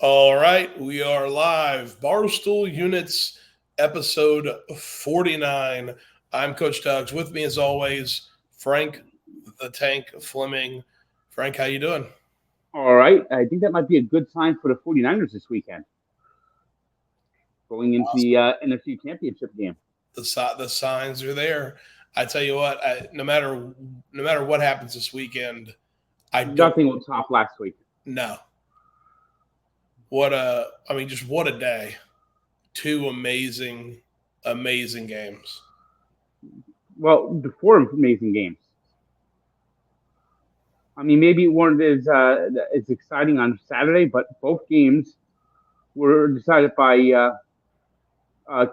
All right, we are live. Barstool Units, episode 49. I'm Coach Tuggs. With me, as always, Frank the Tank Fleming. Frank, how you doing? All right. I think that might be a good sign for the 49ers this weekend, going into the Awesome. NFC Championship game. The signs are there. I tell you what, no matter what happens this weekend, I don't Nothing will top last week. know. Just what a day. Two amazing games. Well, the four amazing games. I mean, maybe it weren't as exciting on Saturday, but both games were decided by uh,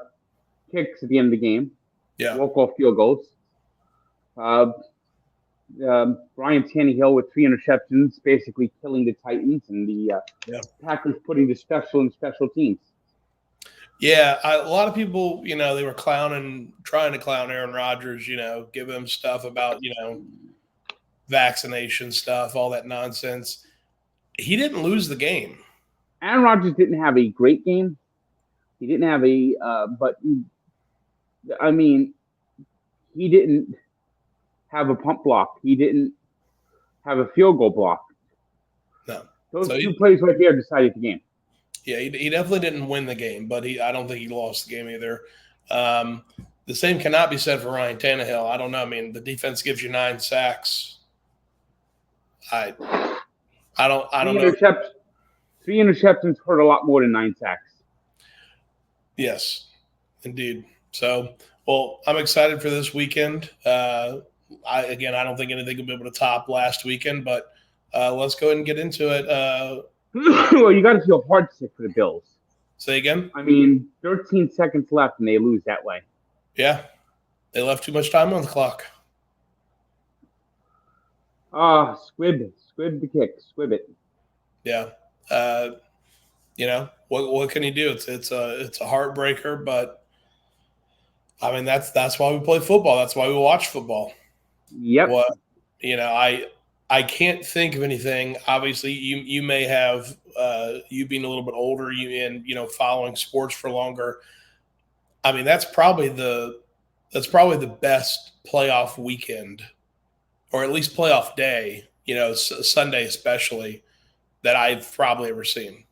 kicks at the end of the game, Yeah. walk-off field goals. Uh, Brian Tannehill with 3 interceptions, basically killing the Titans, and the Yeah. Packers putting the special in special teams. Yeah, a lot of people, they were trying to clown Aaron Rodgers, give him stuff about, vaccination stuff, all that nonsense. He didn't lose the game. Aaron Rodgers didn't have a great game. He didn't have I mean, he didn't have a pump block. He didn't have a field goal block. No. Those So two plays right there decided the game. yeah, he definitely didn't win the game, but I don't think he lost the game either. The same cannot be said for Ryan Tannehill. I don't know. I mean, the defense gives you 9 sacks. I don't know. Three interceptions hurt a lot more than 9 sacks. Yes, indeed. So, well, I'm excited for this weekend. I don't think anything will be able to top last weekend, but let's go ahead and get into it. Well, you got to feel heart sick for the Bills. Say again? I mean, 13 seconds left and they lose that way. Yeah, they left too much time on the clock. Squib the kick, squib it. Yeah. What can you do? It's a heartbreaker, but I mean that's why we play football. That's why we watch football. Yep. I can't think of anything. Obviously, you may have you being a little bit older, following sports for longer. I mean, that's probably the best playoff weekend, or at least playoff day. Sunday especially, that I've probably ever seen.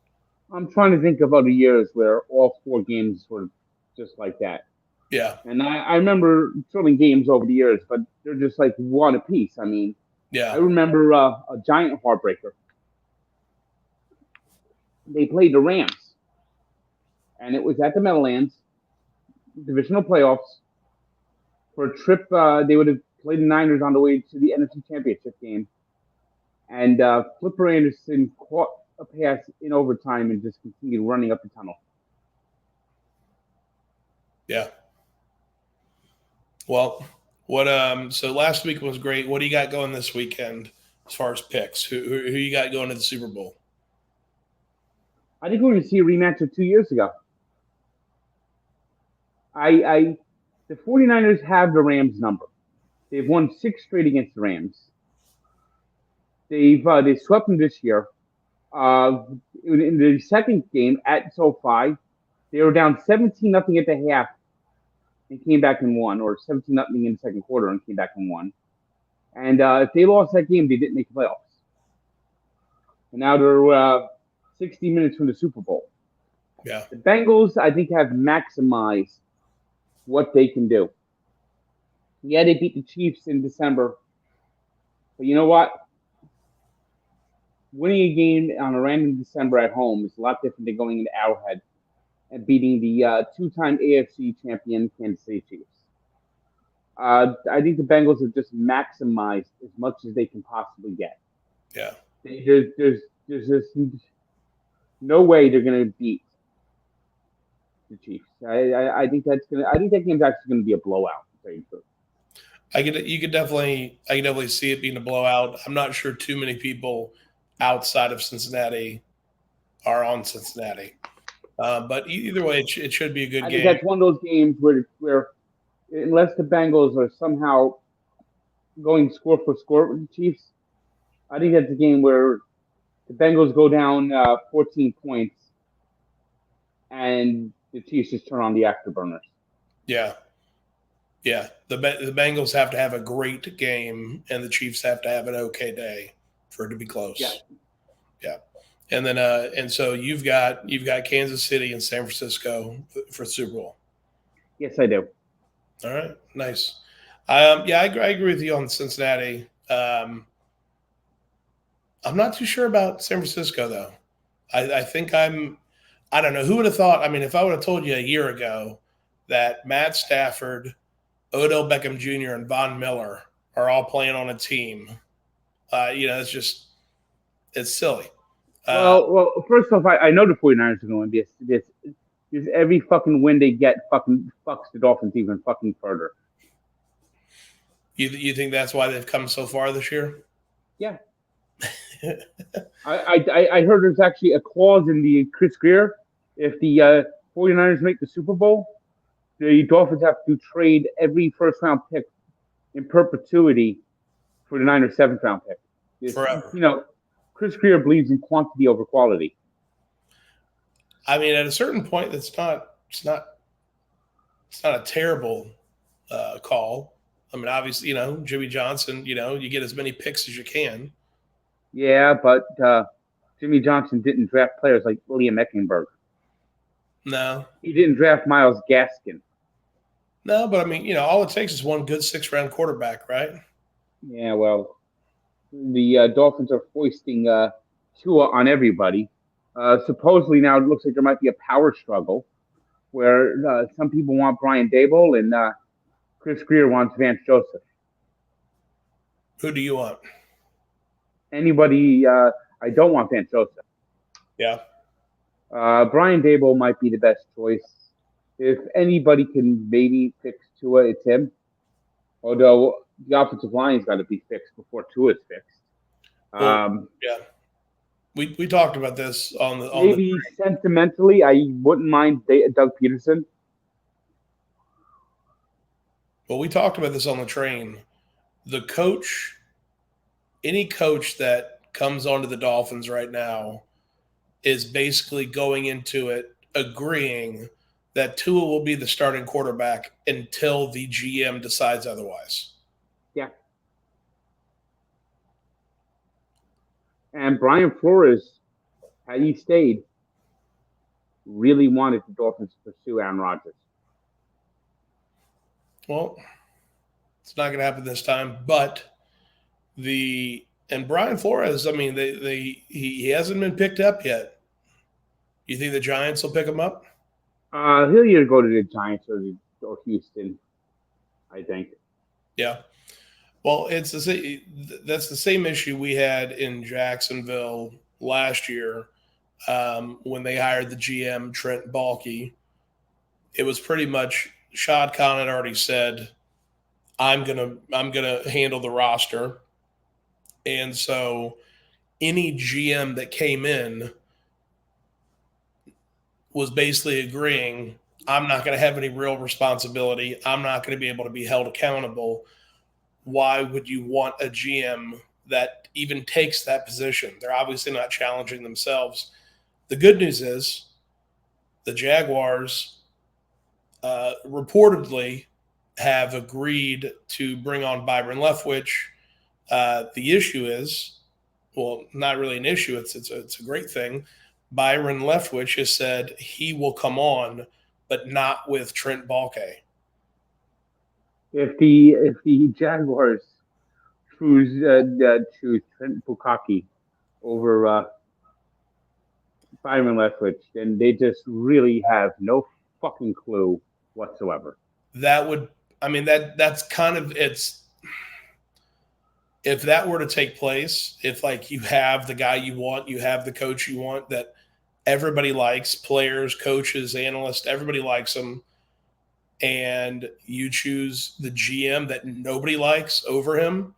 I'm trying to think of other years where all 4 games were just like that. Yeah. And I remember filming games over the years, but they're just like one apiece. I mean, Yeah. I remember a giant heartbreaker. They played the Rams, and it was at the Meadowlands, divisional playoffs. For a trip, they would have played the Niners on the way to the NFC Championship game. And Flipper Anderson caught a pass in overtime and just continued running up the tunnel. Yeah. Well, so last week was great. What do you got going this weekend as far as picks? Who you got going to the Super Bowl? I think we're going to see a rematch of 2 years ago. The 49ers have the Rams number. They've won 6 straight against the Rams. They swept them this year. In the second game at SoFi, they were down 17-0 at the half and came back and won, or 17-0 in the second quarter and came back and won. And if they lost that game, they didn't make the playoffs. And now they're 60 minutes from the Super Bowl. Yeah. The Bengals, I think, have maximized what they can do. Yeah, they beat the Chiefs in December. But you know what? Winning a game on a random December at home is a lot different than going into Arrowhead and beating the 2-time AFC champion Kansas City Chiefs. I think the Bengals have just maximized as much as they can possibly get. Yeah. There's just no way they're going to beat the Chiefs. I think that game's actually going to be a blowout. To tell you the truth. I could definitely see it being a blowout. I'm not sure too many people outside of Cincinnati are on Cincinnati. But either way, it should be a good game. I think that's one of those games where unless the Bengals are somehow going score for score with the Chiefs, I think that's a game where the Bengals go down 14 points, and the Chiefs just turn on the afterburners. Yeah. Yeah. The Bengals have to have a great game, and the Chiefs have to have an okay day for it to be close. Yeah. Yeah. And then and so you've got Kansas City and San Francisco for the Super Bowl. Yes, I do. All right, nice. Yeah, I agree with you on Cincinnati. I'm not too sure about San Francisco though. I think I don't know. Who would have thought? I mean, if I would have told you a year ago that Matt Stafford, Odell Beckham Jr., and Von Miller are all playing on a team, it's silly. Well, first off, I know the 49ers are going to win. This every fucking win they get fucking fucks the Dolphins even fucking further. You think that's why they've come so far this year? Yeah. I heard there's actually a clause in the Chris Greer. If the 49ers make the Super Bowl, the Dolphins have to trade every first-round pick in perpetuity for the Niners' seventh-round pick. Forever. Chris Greer believes in quantity over quality. I mean, at a certain point, it's not a terrible call. I mean, obviously, Jimmy Johnson, you get as many picks as you can. Yeah, but Jimmy Johnson didn't draft players like William Eckenberg. No. He didn't draft Myles Gaskin. No, but I mean, all it takes is one good 6th-round quarterback, right? Yeah, well, the Dolphins are foisting Tua on everybody. Supposedly now it looks like there might be a power struggle where some people want Brian Daboll and Chris Greer wants Vance Joseph. Who do you want? Anybody? I don't want Vance Joseph. Yeah. Brian Daboll might be the best choice. If anybody can maybe fix Tua, it's him. Although the offensive line's got to be fixed before Tua's fixed. Yeah. We talked about this on the maybe sentimentally, I wouldn't mind Doug Peterson. Well, we talked about this on the train. The coach, any coach that comes onto the Dolphins right now is basically going into it agreeing that Tua will be the starting quarterback until the GM decides otherwise. Yeah. And Brian Flores, had he stayed, really wanted the Dolphins to pursue Aaron Rodgers. Well, it's not going to happen this time, but Brian Flores, I mean, he hasn't been picked up yet. You think the Giants will pick him up? He'll either go to the Giants or Houston, I think. Yeah. Well, that's the same issue we had in Jacksonville last year when they hired the GM Trent Baalke. It was pretty much Shad Khan had already said, I'm gonna handle the roster, and so any GM that came in was basically agreeing, I'm not going to have any real responsibility. I'm not going to be able to be held accountable. Why would you want a GM that even takes that position? They're obviously not challenging themselves. The good news is the Jaguars reportedly have agreed to bring on Byron Leftwich. The issue is, well, not really an issue. It's a great thing. Byron Leftwich has said he will come on, but not with Trent Baalke. If the Jaguars choose Trent Baalke over Byron Leftwich, then they just really have no fucking clue whatsoever. That's kind of it's. If that were to take place, if like you have the guy you want, you have the coach you want that everybody likes, players, coaches, analysts, everybody likes them, and you choose the GM that nobody likes over him,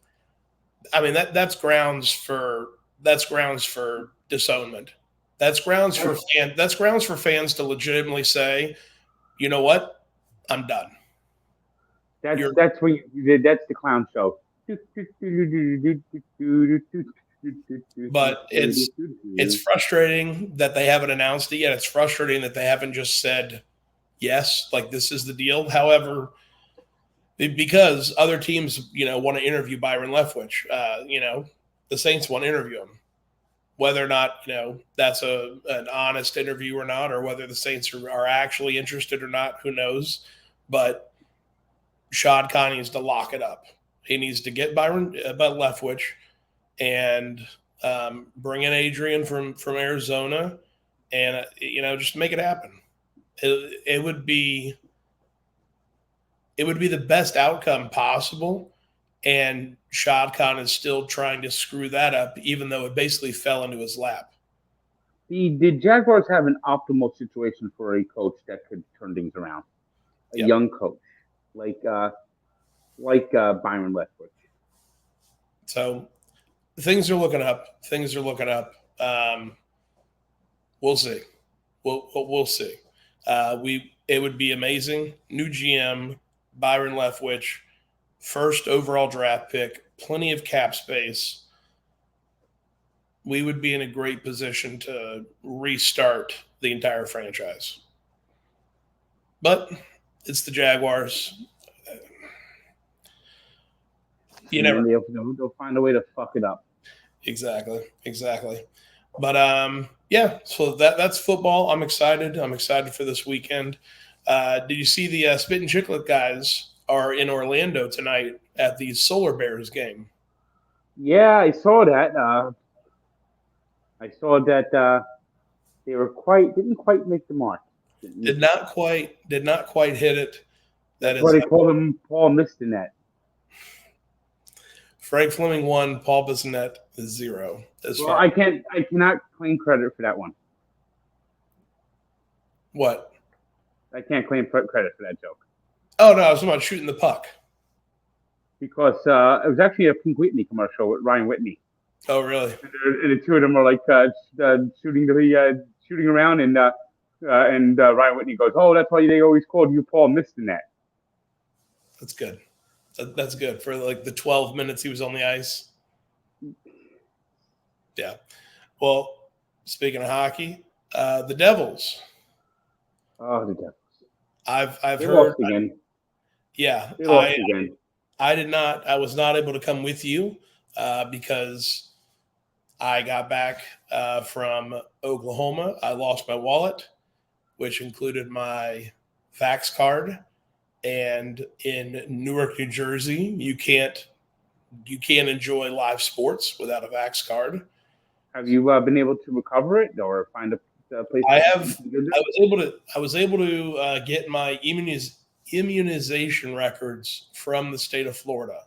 I mean that's grounds for disownment. That's grounds for fans to legitimately say, you know what, I'm done. That's the clown show. But it's frustrating that they haven't announced it yet. It's frustrating that they haven't just said yes, like this is the deal. However, because other teams, want to interview Byron Leftwich, the Saints want to interview him. Whether or not, that's an honest interview or not, or whether the Saints are actually interested or not, who knows. But Shad Khan needs to lock it up. He needs to get Byron Leftwich and bring in Adrian from Arizona and, just make it happen. It would be the best outcome possible. And Shad Khan is still trying to screw that up, even though it basically fell into his lap. The Jaguars have an optimal situation for a coach that could turn things around. A young coach like Byron Leftwich. So things are looking up. We'll see. We'll see. It would be amazing. New GM, Byron Leftwich. First overall draft pick, plenty of cap space. We would be in a great position to restart the entire franchise. But it's the Jaguars. They'll find a way to fuck it up. Exactly. But so that's football. I'm excited for this weekend. Did you see the Spit and Chiclet guys are in Orlando tonight at the Solar Bears game? Yeah, I saw that. They didn't quite make the mark. Did not quite hit it. That's why they called him Paul missed the net. Frank Fleming 1, Paul Bissonnette 0. I cannot claim credit for that one. What? I can't claim credit for that joke. Oh, no, I was talking about shooting the puck. Because it was actually a Pink Whitney commercial with Ryan Whitney. Oh, really? And the two of them are like shooting around, and Ryan Whitney goes, "Oh, that's why they always called you Paul missed the net." That's good. That's good for like the 12 minutes he was on the ice. Yeah. Well, speaking of hockey, the Devils. Oh, the Devils. I've they heard. Lost again. Yeah, they lost again. I was not able to come with you because I got back from Oklahoma. I lost my wallet, which included my Vax Card. And in Newark, New Jersey, you can't enjoy live sports without a Vax Card. Have you been able to recover it or find a place? I was able to get my immunization records from the state of Florida.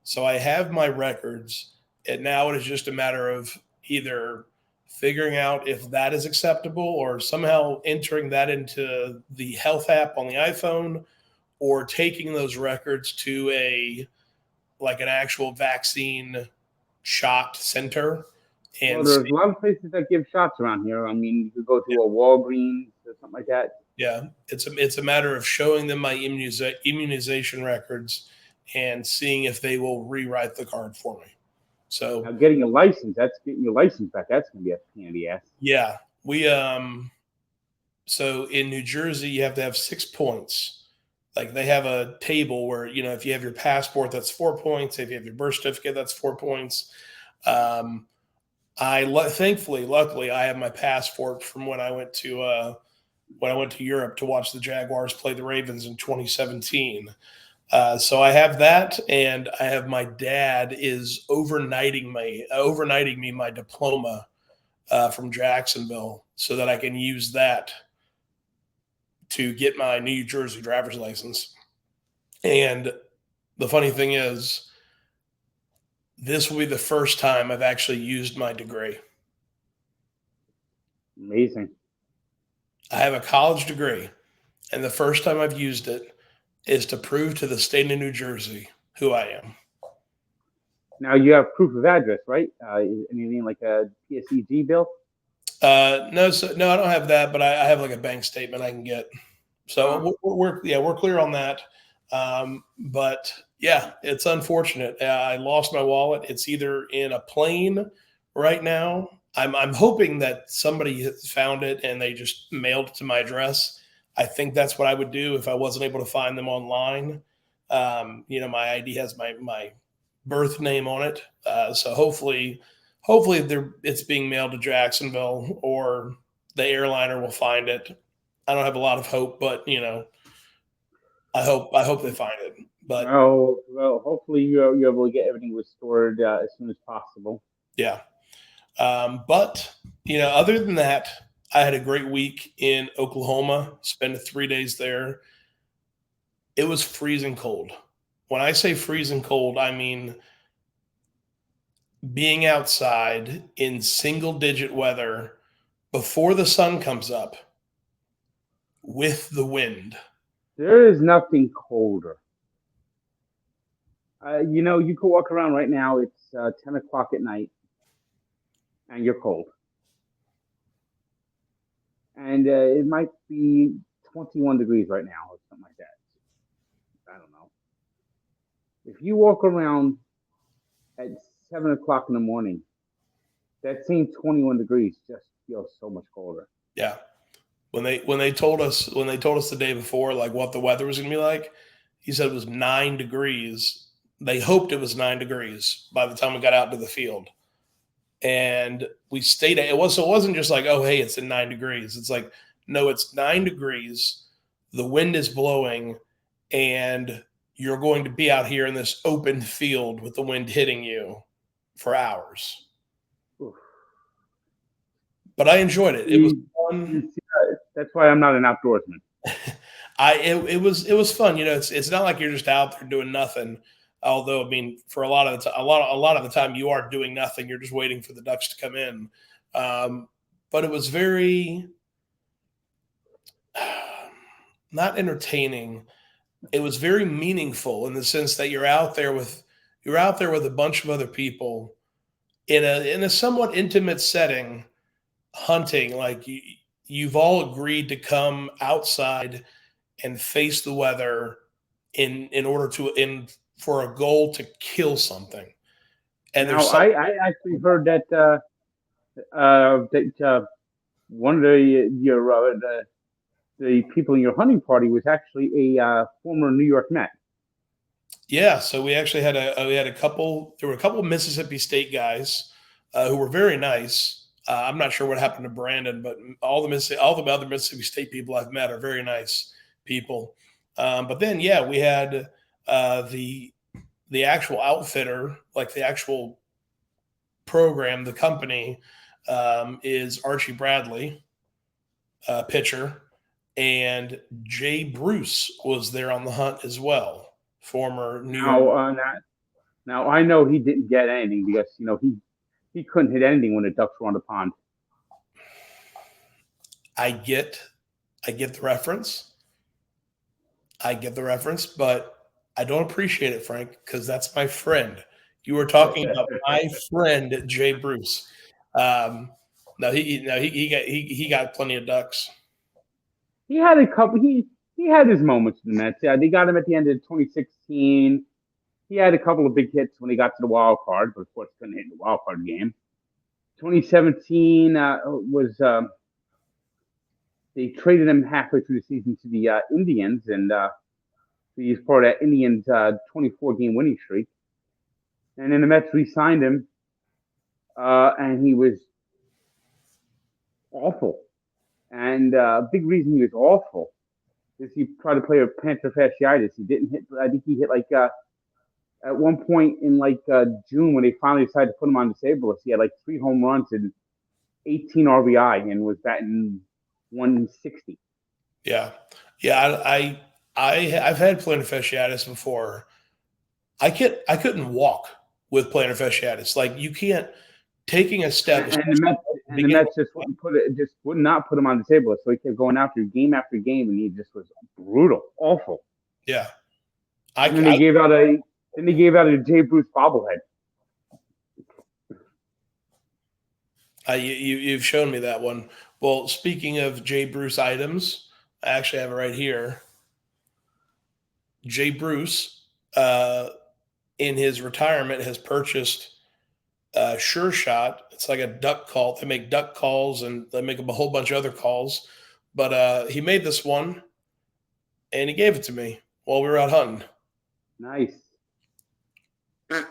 So I have my records, and now it is just a matter of either figuring out if that is acceptable or somehow entering that into the health app on the iPhone, or taking those records to an actual vaccine shot center. And there's a lot of places that give shots around here. I mean, you could go to a Walgreens or something like that. Yeah, it's a matter of showing them my immunization records and seeing if they will rewrite the card for me. So now getting your license back. That's going to be a pain in the ass. Yeah, we so in New Jersey you have to have 6 points. Like they have a table where, if you have your passport, that's 4 points. If you have your birth certificate, that's 4 points. Luckily, I have my passport from when I went to Europe to watch the Jaguars play the Ravens in 2017. So I have that, and I have my dad is overnighting me my diploma from Jacksonville so that I can use that to get my New Jersey driver's license. And the funny thing is, this will be the first time I've actually used my degree. Amazing. I have a college degree, and the first time I've used it is to prove to the state of New Jersey who I am. Now you have proof of address, right? Anything like a PSEG bill? No, I don't have that, but I have like a bank statement I can get. So we're clear on that. But yeah, it's unfortunate. I lost my wallet. It's either in a plane right now. I'm hoping that somebody has found it and they just mailed it to my address. I think that's what I would do if I wasn't able to find them online. My ID has my birth name on it, so hopefully it's being mailed to Jacksonville or the airliner will find it. I don't have a lot of hope, but I hope they find it. But Well, hopefully you're able to get everything restored as soon as possible. yeah. But other than that, I had a great week in Oklahoma. Spent 3 days there. It was freezing cold. When I say freezing cold, I mean being outside in single digit weather before the sun comes up with the wind. There is nothing colder. You could walk around right now. It's 10 o'clock at night, and you're cold. And it might be 21 degrees right now or something like that. I don't know. If you walk around at 7 o'clock in the morning, that same 21 degrees just feels so much colder. Yeah. When they told us the day before like what the weather was going to be like, he said it was 9 degrees. They hoped it was 9 degrees by the time we got out to the field. And we stayed at it wasn't just like, oh hey, it's in 9 degrees. It's like, no, it's 9 degrees. The wind is blowing, and you're going to be out here in this open field with the wind hitting you for hours. Oof. But I enjoyed it. It was fun. That's why I'm not an outdoorsman. It was fun. It's not like you're just out there doing nothing. Although, I mean, for a lot of the time, a lot of the time, you are doing nothing. You're just waiting for the ducks to come in. But it was very not entertaining. It was very meaningful in the sense that you're out there with a bunch of other people in a somewhat intimate setting, hunting. Like you've all agreed to come outside and face the weather for a goal to kill something. And now, I actually heard that one of the people in your hunting party was actually a former New York Met. Yeah, so we actually had a couple. There were a couple of Mississippi State guys who were very nice. I'm not sure what happened to Brandon, but all the other Mississippi State people I've met are very nice people. But then, yeah, we had the actual outfitter, like the actual program, the company is Archie Bradley, pitcher, and Jay Bruce was there on the hunt as well, former New York. Now I know he didn't get anything because he couldn't hit anything when the ducks were on the pond. I get the reference. But I don't appreciate it, Frank, because that's my friend. You were talking about my friend Jay Bruce. No, he got plenty of ducks. He had a couple. He had his moments in the Mets. Yeah, they got him at the end of 2016. He had a couple of big hits when he got to the wild card, but of course couldn't hit the wild card game. 2017 was they traded him halfway through the season to the Indians, and he was part of that Indians 24-game winning streak. And then the Mets re-signed him, and he was awful. And a big reason he was awful is he tried to play with plantar fasciitis. He didn't hit. I think he hit like at one point in June when they finally decided to put him on disabled list. He had like 3 home runs and 18 RBI and was batting 160. Yeah. I've had plantar fasciitis before. I couldn't walk with plantar fasciitis. Like you can't taking a step. And the Mets just would not put him on disabled list. So he kept going after game, and he just was brutal, awful. Yeah. Then they gave out a Jay Bruce bobblehead. You've shown me that one. Well, speaking of Jay Bruce items, I actually have it right here. Jay Bruce, in his retirement, has purchased Sure Shot. It's like a duck call. They make duck calls and they make a whole bunch of other calls. But he made this one and he gave it to me while we were out hunting. Nice. A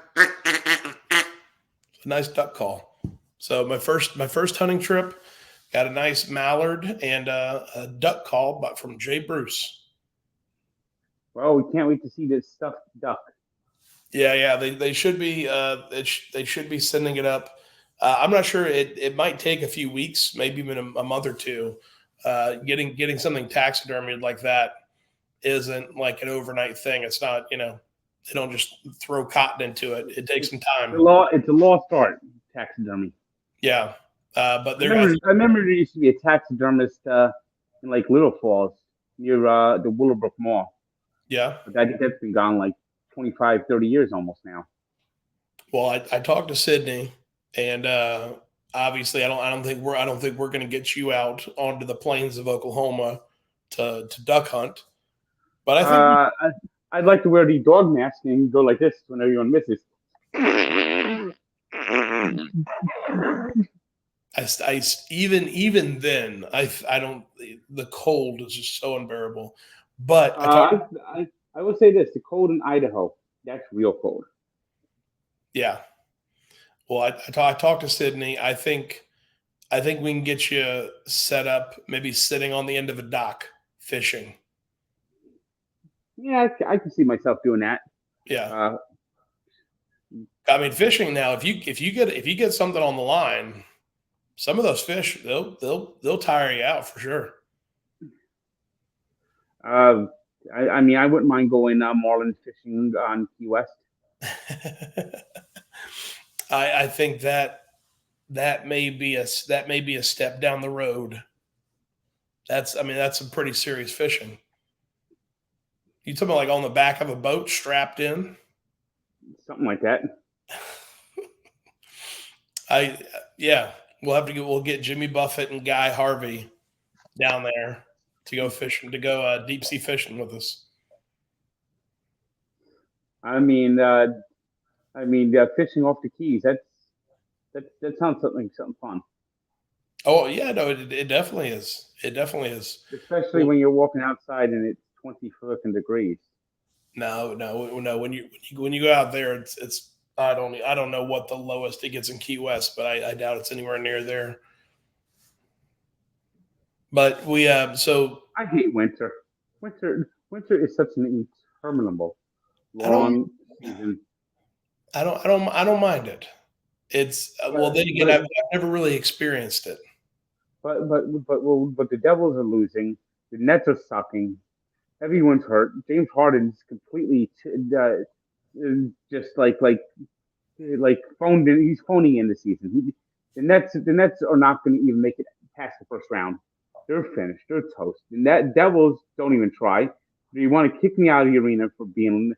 nice duck call. So my first hunting trip, got a nice mallard and a duck call, but from Jay Bruce. Well, we can't wait to see this stuffed duck. Yeah. They should be they should be sending it up. I'm not sure. It might take a few weeks, maybe even a month or two. Getting something taxidermied like that isn't like an overnight thing. It's not, they don't just throw cotton into it. It takes some time. It's a lost art, taxidermy. Yeah. But I remember there used to be a taxidermist in like Little Falls near the Willowbrook Mall. Yeah. But I think that's been gone like 25, 30 years almost now. Well, I talked to Sydney, and obviously I don't think we're going to get you out onto the plains of Oklahoma to duck hunt. But I think I'd like to wear the dog mask and go like this when everyone misses. Even then I don't. The cold is just so unbearable. But I will say this: the cold in Idaho, that's real cold. Yeah. Well, I talked to Sydney. I think we can get you set up, maybe sitting on the end of a dock fishing. Yeah, I can see myself doing that. Yeah. I mean, fishing now. If you get something on the line, some of those fish they'll tire you out for sure. I mean, I wouldn't mind going marlin fishing on Key West. I think that may be a step down the road. That's some pretty serious fishing. You talking about like on the back of a boat strapped in? Something like that. We'll get Jimmy Buffett and Guy Harvey down there to go fishing, to go deep sea fishing with us. I mean, fishing off the Keys. That sounds something fun. Oh yeah, no, it definitely is. It definitely is. Especially when you're walking outside and it's 20 fucking degrees. No. When you go out there, it's I don't know what the lowest it gets in Key West, but I doubt it's anywhere near there. But we so I hate winter. Winter is such an interminable long season. I don't mind it. It's well, then again, I've never really experienced it. But the Devils are losing. The Nets are sucking. Everyone's hurt. James Harden's completely just like phoned in. He's phoning in the season. The Nets are not going to even make it past the first round. They're finished. They're toast. The Devils don't even try. You want to kick me out of the arena for being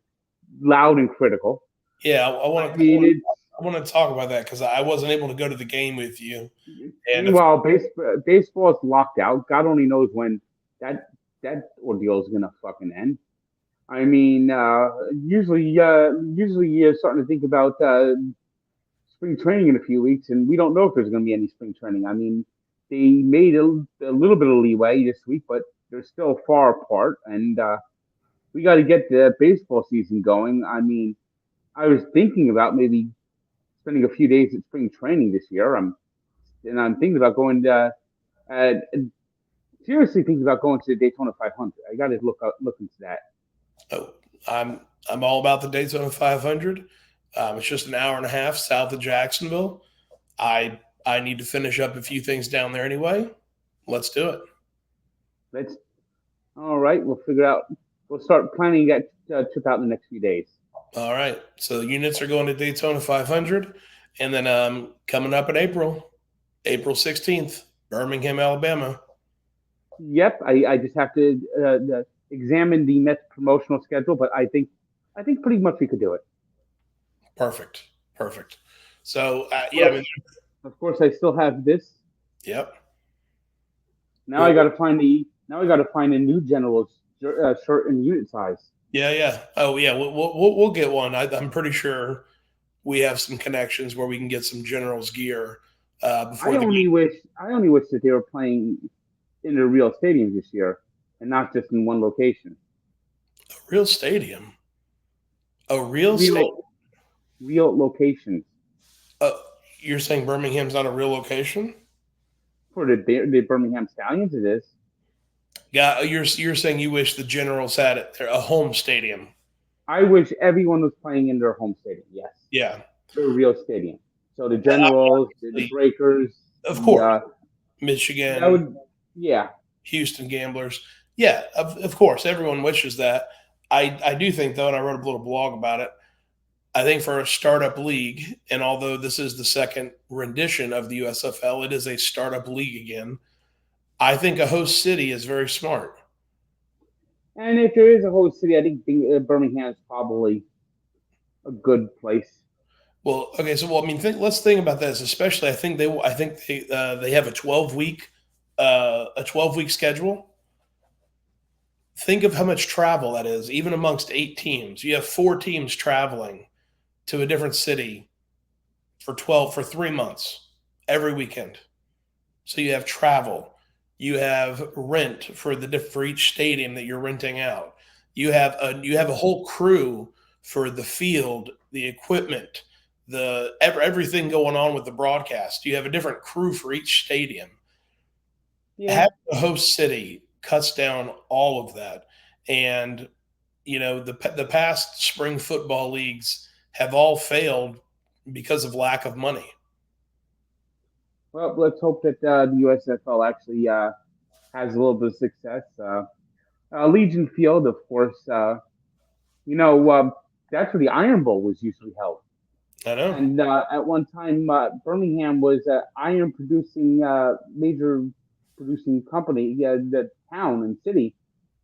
loud and critical? Yeah, I want to talk about that because I wasn't able to go to the game with you. And well, baseball is locked out. God only knows when that ordeal is gonna fucking end. I mean, usually you're starting to think about spring training in a few weeks, and we don't know if there's going to be any spring training. I mean, they made a little bit of leeway this week, but they're still far apart, and we got to get the baseball season going. I mean, I was thinking about maybe spending a few days at spring training this year. I'm thinking about going to seriously thinking about going to the Daytona 500. I got to look into that. Oh, I'm all about the Daytona 500. It's just an hour and a half south of Jacksonville. I need to finish up a few things down there anyway. Let's do it. All right. We'll figure out. We'll start planning that trip out in the next few days. All right. So the units are going to Daytona 500, and then coming up in April 16th, Birmingham, Alabama. Yep. I just have to examine the Mets promotional schedule, but I think pretty much we could do it. Perfect. So of course, I still have this. Yep. Now I got to find a new General's shirt and unit size. Yeah. Oh yeah, we'll get one. I'm pretty sure we have some connections where we can get some Generals gear before I the only game. wish that they were playing in the real stadiums this year and not just in one location. A real stadium. A real stadium. Real locations Uh, you're saying Birmingham's not a real location? for the Birmingham Stallions. It is. Yeah, you're saying you wish the Generals had a home stadium. I wish everyone was playing in their home stadium. Yes, Yeah, their real stadium. So the Generals, the Breakers, of course. that Michigan, would, yeah. Houston Gamblers. Yeah, of course, everyone wishes that. I do think, though, and I wrote a little blog about it, I think for a startup league, and although this is the second rendition of the USFL, it is a startup league again. I think a host city is very smart. And if there is a host city, I think Birmingham is probably a good place. Well, okay, so I mean, let's think about this. Especially, I think they have a 12-week schedule. Think of how much travel that is, even amongst 8 teams. You have 4 teams traveling to a different city for 3 months every weekend. So you have travel, you have rent for each stadium that you're renting out. You have a whole crew for the field, the equipment, everything going on with the broadcast. You have a different crew for each stadium. Yeah. Having a host city cuts down all of that. And the past spring football leagues have all failed because of lack of money. Well, let's hope that the USFL actually has a little bit of success. Legion Field, of course, that's where the Iron Bowl was usually held. I know. And at one time, Birmingham was an iron major producing company, the town and city.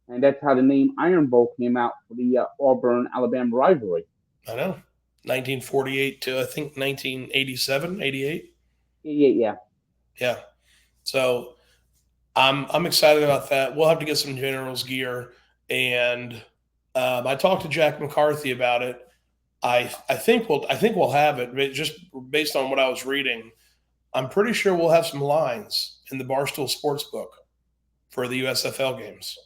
And that's how the name Iron Bowl came out for the Auburn-Alabama rivalry. I know. 1948 to, I think, 1987, 88. Yeah. Yeah. So I'm excited about that. We'll have to get some Generals gear. And I talked to Jack McCarthy about it. I think we'll have it just based on what I was reading. I'm pretty sure we'll have some lines in the Barstool Sportsbook for the USFL games.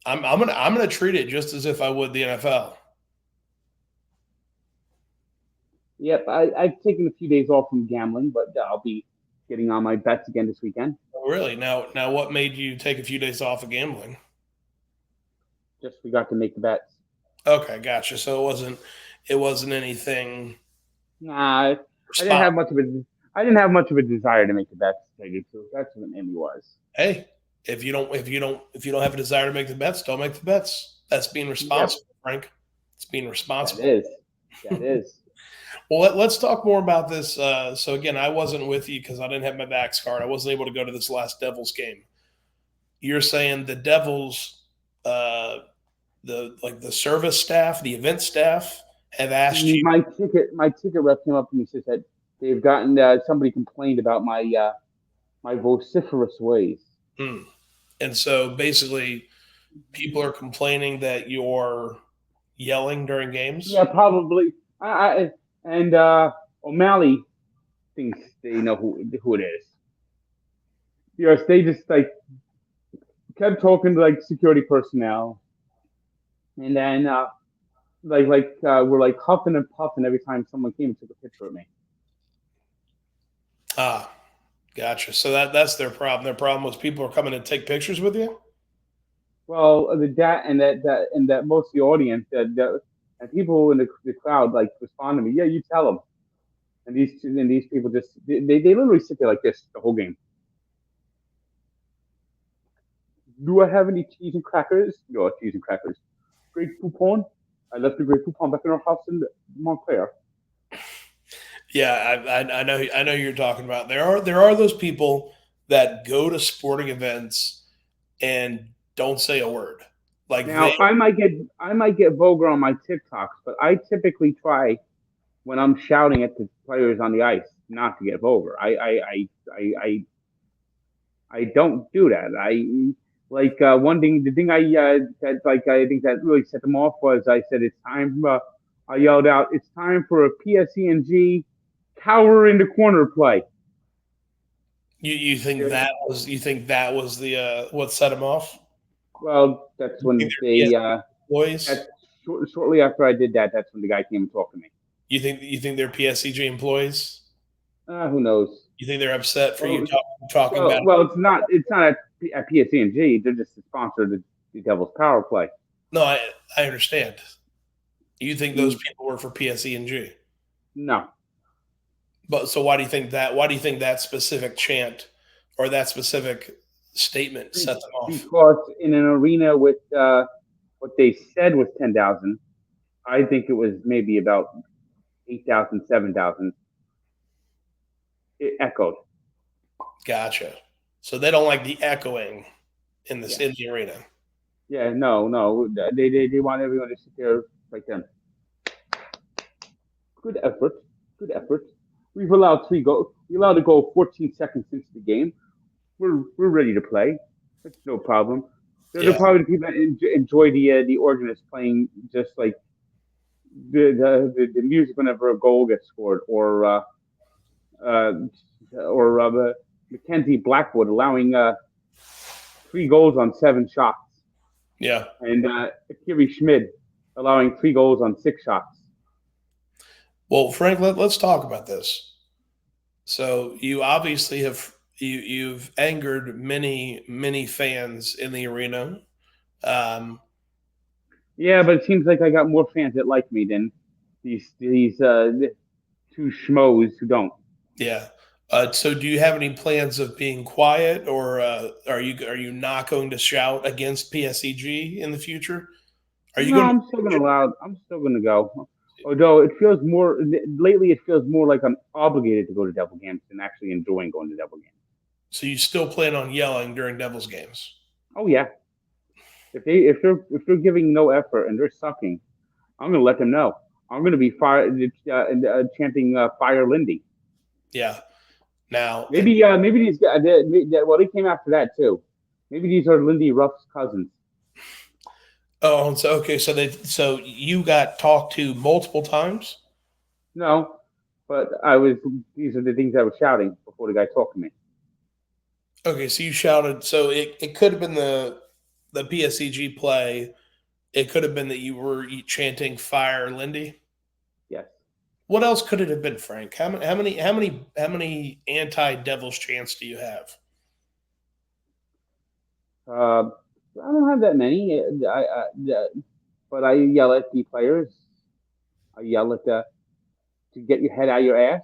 I'm gonna treat it just as if I would the NFL. Yep, I've taken a few days off from gambling, but I'll be getting on my bets again this weekend. Oh, really? Now, what made you take a few days off of gambling? Just forgot to make the bets. Okay, gotcha. So it wasn't anything. Nah, I didn't have much of a desire to make the bets. That's what it mainly was. Hey, if you don't have a desire to make the bets, don't make the bets. That's being responsible, yep. Frank. It's being responsible. That is. Well, let's talk more about this. So again, I wasn't with you because I didn't have my Vax card. I wasn't able to go to this last Devils game. You're saying the Devils, the service staff, the event staff, have asked you. My ticket rep came up to me and said they've gotten somebody complained about my vociferous ways. And so basically, people are complaining that you're yelling during games. Yeah, probably. And O'Malley thinks they know who it is. Yes, they just kept talking to security personnel, and then we're huffing and puffing every time someone came and took a picture of me. Ah, gotcha. So that's their problem. Their problem was people are coming to take pictures with you. Well, that most of the audience and people in the crowd respond to me. Yeah, you tell them. And these people just they literally sit there like this the whole game. Do I have any cheese and crackers? No, cheese and crackers. Great poupon. I left the great poupon back in our house in Montclair. Yeah, I know who you're talking about. There are those people that go to sporting events and don't say a word. I might get vulgar on my TikToks, but I typically try when I'm shouting at the players on the ice not to get vulgar. I don't do that. one thing, the thing I think that really set them off was I said it's time I yelled out, "It's time for a PSENG cower in the corner play." You think Yeah. that was the what set him off? Well, that's You think when they're they. employees? That's shortly after I did that. That's when the guy came and talked to me. You think they're PSCG employees? Who knows? You think they're upset for you Well, talking about? well, it's not. It's not at PSENG. They're just the sponsor of the Devils Power Play. No, I understand. You think those people were for PSE&G? No, But so why do you think that? Why do you think that specific chant or that specific statement set them off? because in an arena with what they said was 10,000, I think it was maybe about 8,000, 7,000. It echoed. Gotcha. So they don't like the echoing in Yeah. the arena. Yeah, no. They want everyone to sit there like them. Good effort. Good effort. We've allowed 3 goals. We allowed a goal 14 seconds into the game. We're ready to play. That's no problem. They're Yeah. probably the people that enjoy the organist playing just like the music whenever a goal gets scored, Mackenzie Blackwood allowing 3 goals on 7 shots. Yeah. And Akiri Schmid allowing 3 goals on 6 shots. Well, Frank, let's talk about this. So you obviously you've angered many fans in the arena. Yeah, but it seems like I got more fans that like me than these 2 schmoes who don't. Yeah. So do you have any plans of being quiet, or are you not going to shout against PSEG in the future? Are you No, going to? I'm still gonna allow. I'm still gonna go. Although it feels more lately, it feels more like I'm obligated to go to Devil games than actually enjoying going to Devil games. So you still plan on yelling during Devils games? Oh yeah, if they're giving no effort and they're sucking, I'm gonna let them know. I'm gonna be chanting "Fire Lindy." Yeah. Now, Maybe these guys. Well, they came after that too. Maybe these are Lindy Ruff's cousins. oh, so okay, so you got talked to multiple times. No, but I was. These are the things I was shouting before the guy talked to me. Okay, so you shouted. So it could have been the PSEG play. It could have been that you were chanting "Fire, Lindy." Yes. What else could it have been, Frank? How many anti-Devils chants do you have? I don't have that many. But I yell at the players. I yell at the to get your head out of your ass.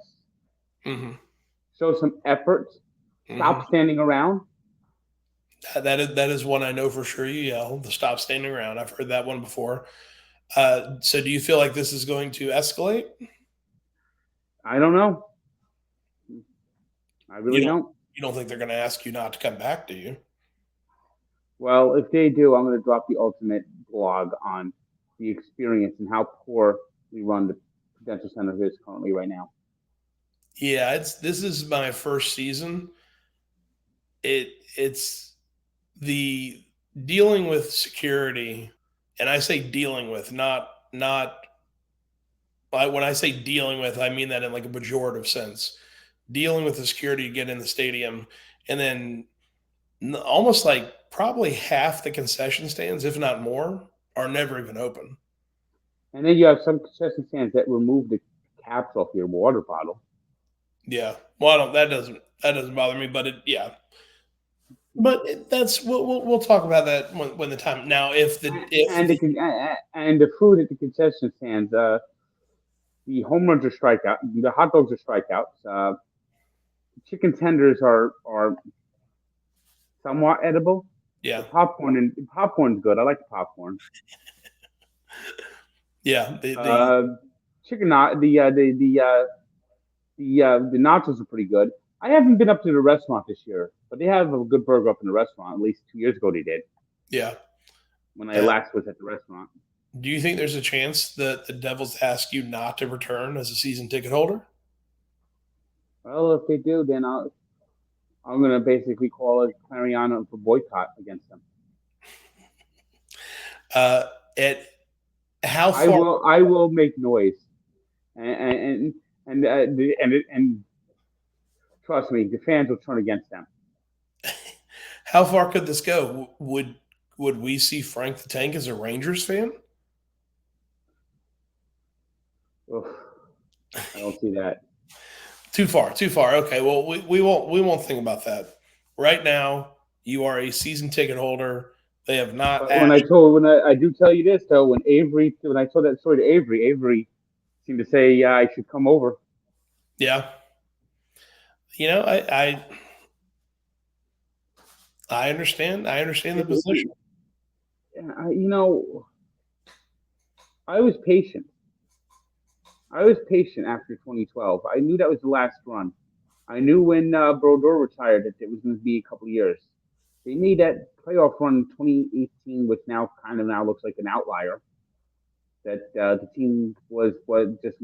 Mm-hmm. Show some effort. Stop Mm-hmm. standing around. That is one I know for sure. You yell the "Stop standing around." I've heard that one before. So, do you feel like this is going to escalate? I don't know. I really don't. You don't think they're going to ask you not to come back, do you? Well, if they do, I'm going to drop the ultimate blog on the experience and how poorly run the Prudential Center is currently right now. Yeah, this is my first season. It's the dealing with security, and I say dealing with, not when I say dealing with, I mean that in like a pejorative sense. Dealing with the security to get in the stadium, and then almost like probably half the concession stands, if not more, are never even open. And then you have some concession stands that remove the caps off your water bottle. Yeah, well, I don't. That doesn't bother me, but yeah. But that's we'll talk about that when the time. Now, if and the food at the concession stands, the home runs are strikeout, the hot dogs are strikeouts. Chicken tenders are somewhat edible. yeah, Popcorn's good. I like the popcorn. yeah, Chicken the nachos are pretty good. I haven't been up to the restaurant this year, but they have a good burger up in the restaurant. At least 2 years ago they did. yeah. When I last was at the restaurant. Do you think there's a chance that the Devils ask you not to return as a season ticket holder? Well, if they do, then I'm gonna basically call a clarion for boycott against them. Uh, at How I far will. I will make noise, and trust me, the fans will turn against them. how far could this go? Would we see Frank the Tank as a Rangers fan? Ugh, I don't see that. Too far, too far. Okay, well we won't think about that. Right now, you are a season ticket holder. They have not But when I do tell you this though, when I told that story to Avery seemed to say, yeah, I should come over. yeah. I understand. I understand the It, position. it, you know, I was patient. I was patient after 2012. I knew that was the last run. I knew when Brodeur retired that it was going to be a couple of years. They made that playoff run in 2018, which now kind of now looks like an outlier. That the team was just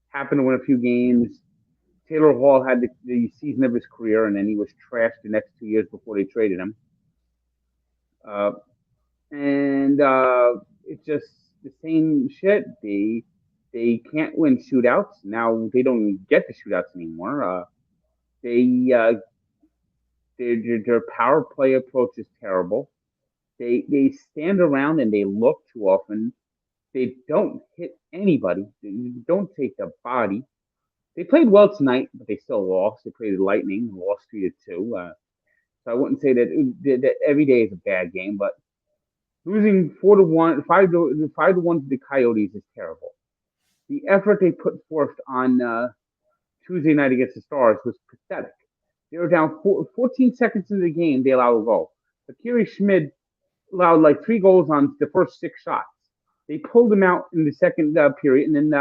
happened to win a few games. Taylor Hall had the season of his career, and then he was trashed the next 2 years before they traded him. Uh, and it's just the same shit. They can't win shootouts now. They don't even get the shootouts anymore. They their power play approach is terrible. They stand around and they look too often. They don't hit anybody. They don't take the body. They played well tonight, but they still lost. They played the Lightning, lost 3-2. So I wouldn't say that every day is a bad game, but losing 4-1, 5-1 to the Coyotes is terrible. The effort they put forth on Tuesday night against the Stars was pathetic. They were down 14 seconds into the game. They allowed a goal. Akiri Schmid allowed like 3 goals on the first 6 shots. They pulled him out in the second period, and then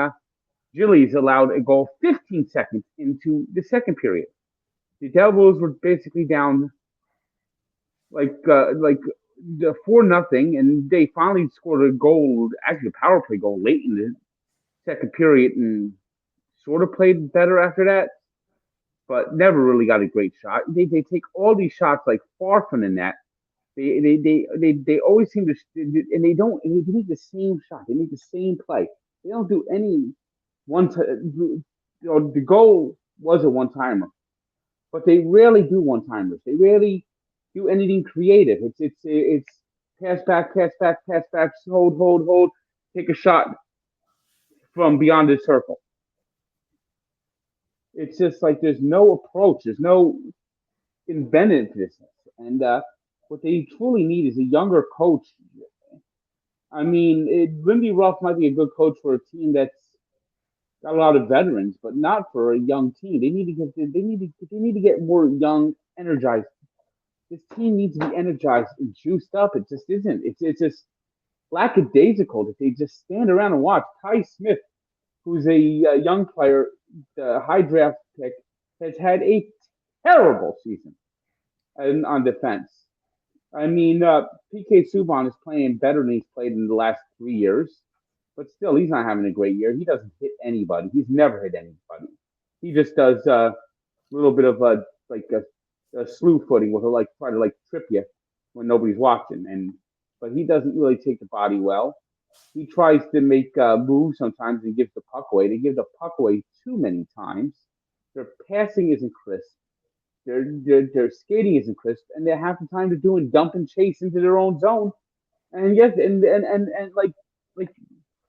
Gillies allowed a goal 15 seconds into the second period. The Devils were basically down like 4-0, and they finally scored a goal, actually a power play goal late in the second period, and sort of played better after that, but never really got a great shot. They take all these shots like far from the net. They always seem to, and they don't. And they make the same shot. They make the same play. They don't do any one. The goal was a one timer, but they rarely do one timers. They rarely do anything creative. It's pass back, hold, take a shot from beyond the circle. It's just like there's no approach. There's no inventiveness, and what they truly need is a younger coach. I mean, Lindy Ruff might be a good coach for a team that's got a lot of veterans, but not for a young team. They need to get more young, energized. This team needs to be energized and juiced up. It just isn't. It's just lackadaisical that they just stand around and watch. Ty Smith, who's a young player, the high draft pick, has had a terrible season on defense. I mean, PK Subban is playing better than he's played in the last 3 years, but still, he's not having a great year. He doesn't hit anybody. He's never hit anybody. He just does a little bit of a slew footing where he'll like try to like trip you when nobody's watching, but he doesn't really take the body well. He tries to make moves sometimes and gives the puck away. They give the puck away too many times. Their passing isn't crisp. Their skating isn't crisp, and they half the time they're doing dump and chase into their own zone. And yes, and like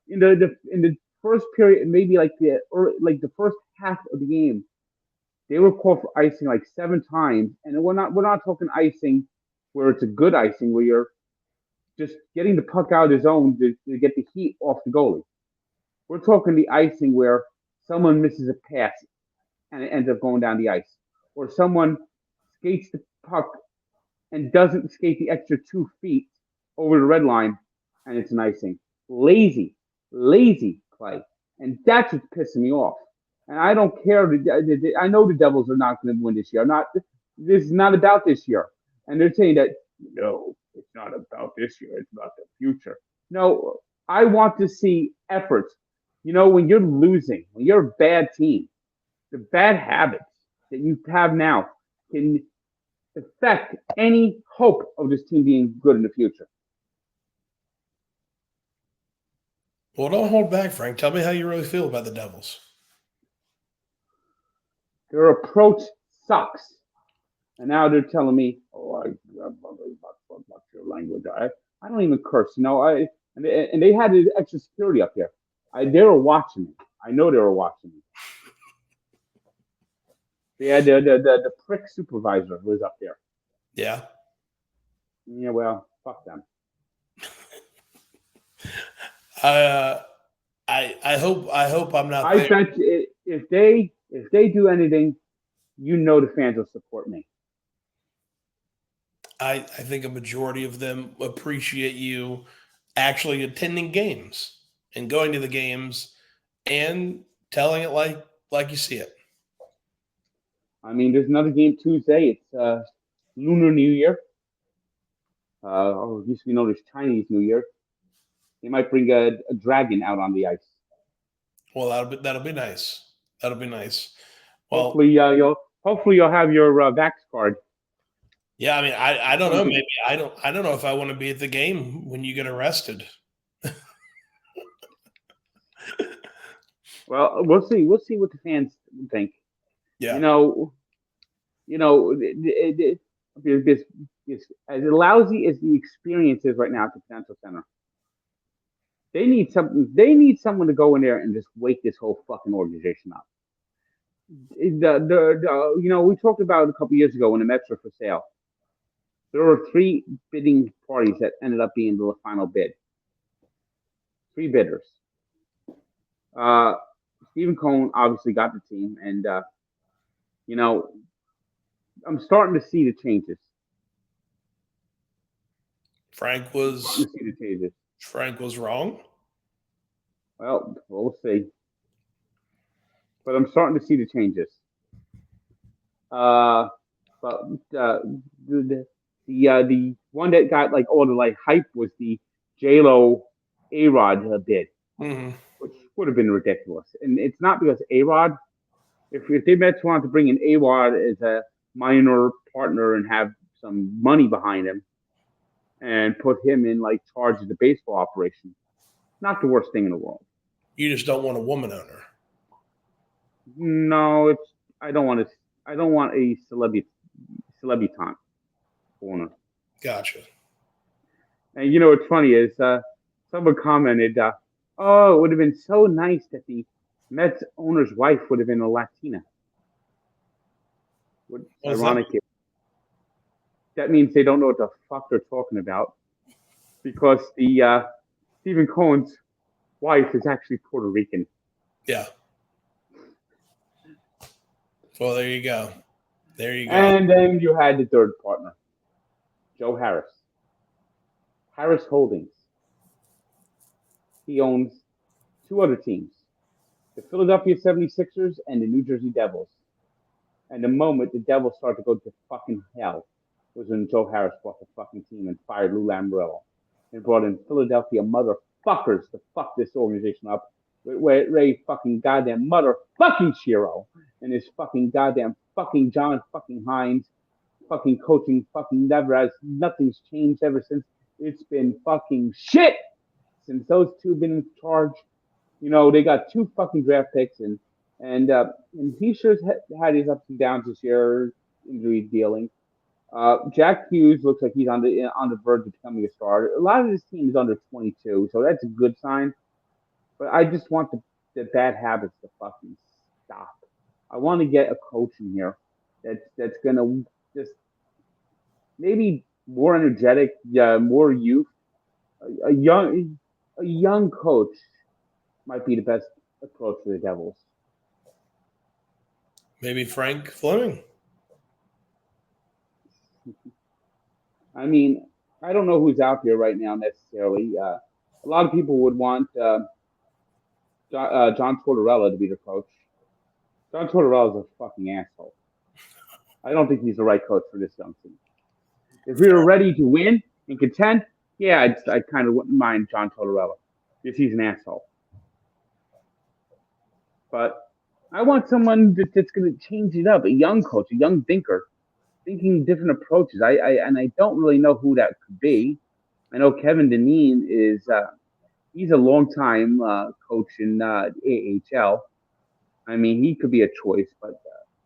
in the first period, maybe like the first half of the game, they were called for icing like 7 times, and we're not talking icing where it's a good icing where you're just getting the puck out of his zone to get the heat off the goalie. We're talking the icing where someone misses a pass and it ends up going down the ice, or someone skates the puck and doesn't skate the extra 2 feet over the red line, and it's an icing. Lazy, lazy play, and that's what's pissing me off. And I don't care. I know the Devils are not going to win this year. Not this is not about this year, and they're saying that no, it's not about this year. It's about the future. No, I want to see efforts. When you're losing, when you're a bad team, the bad habits that you have now can affect any hope of this team being good in the future. Well, don't hold back, Frank. Tell me how you really feel about the Devils. Their approach sucks. And now they're telling me, "Oh, what's your language?" I don't even curse, you know. And they had extra security up here. They were watching me. I know they were watching me. They had the prick supervisor who was up there. Yeah. Yeah, well, fuck them. I hope I'm not I there. bet if they do anything, you know the fans will support me. I think a majority of them appreciate you actually attending games and going to the games and telling it like you see it. I mean, there's another game Tuesday. It's Lunar New Year. Or it used to be known as Chinese New Year. They might bring a dragon out on the ice. Well, that'll be nice. That'll be nice. Well, Hopefully you'll have your Vax card. yeah. I mean, I don't know. Maybe I don't know if I want to be at the game when you get arrested. Well, we'll see. We'll see what the fans think. Yeah. As lousy as the experience is right now at the Prudential Center, they need something. They need someone to go in there and just wake this whole fucking organization up. We talked about a couple years ago when the Mets were for sale. There were 3 bidding parties that ended up being the final bid. 3 bidders. Stephen Cohen obviously got the team, and I'm starting to see the changes. Frank Starting to see the changes. was wrong. Well, we'll see. But I'm starting to see the changes. The one that got like all the like hype was the J-Lo A-Rod bid, which would have been ridiculous. And it's not because A-Rod. If the Mets wanted to bring in A-Rod as a minor partner and have some money behind him and put him in like charge of the baseball operation, not the worst thing in the world. You just don't want a woman owner. No, I don't want a celebritant owner. Gotcha. And you know what's funny is someone commented, "Oh, it would have been so nice that the Mets owner's wife would have been a Latina." What's ironic is that means they don't know what the fuck they're talking about, because the Stephen Cohen's wife is actually Puerto Rican. Yeah. Well, there you go. There you go. And then you had the third partner, Joe Harris. Harris Holdings. He owns 2 other teams, the Philadelphia 76ers and the New Jersey Devils. And the moment the Devils started to go to fucking hell was when Joe Harris bought the fucking team and fired Lou Lamoriello and brought in Philadelphia motherfuckers to fuck this organization up with Ray fucking goddamn motherfucking Shiro and his fucking goddamn fucking John fucking Hines fucking coaching fucking never has nothing's changed ever since. It's been fucking shit since those 2 been in charge. You know, they got 2 fucking draft picks and he sure had his ups and downs this year, injury dealing. Jack Hughes looks like he's on the verge of becoming a star. A lot of this team is under 22, so that's a good sign. But I just want the bad habits to fucking stop. I want to get a coach in here that's gonna just maybe more energetic, more youth. A young coach might be the best approach for the Devils. Maybe Frank Fleming. I mean, I don't know who's out there right now necessarily. A lot of people would want John Tortorella to be the coach. John Tortorella is a fucking asshole. I don't think he's the right coach for this young team. If we were ready to win and contend, yeah, I kind of wouldn't mind John Tortorella because he's an asshole. But I want someone that's going to change it up, a young coach, a young thinker, thinking different approaches. I don't really know who that could be. I know Kevin Dineen is he's a long-time coach in AHL. I mean, he could be a choice, but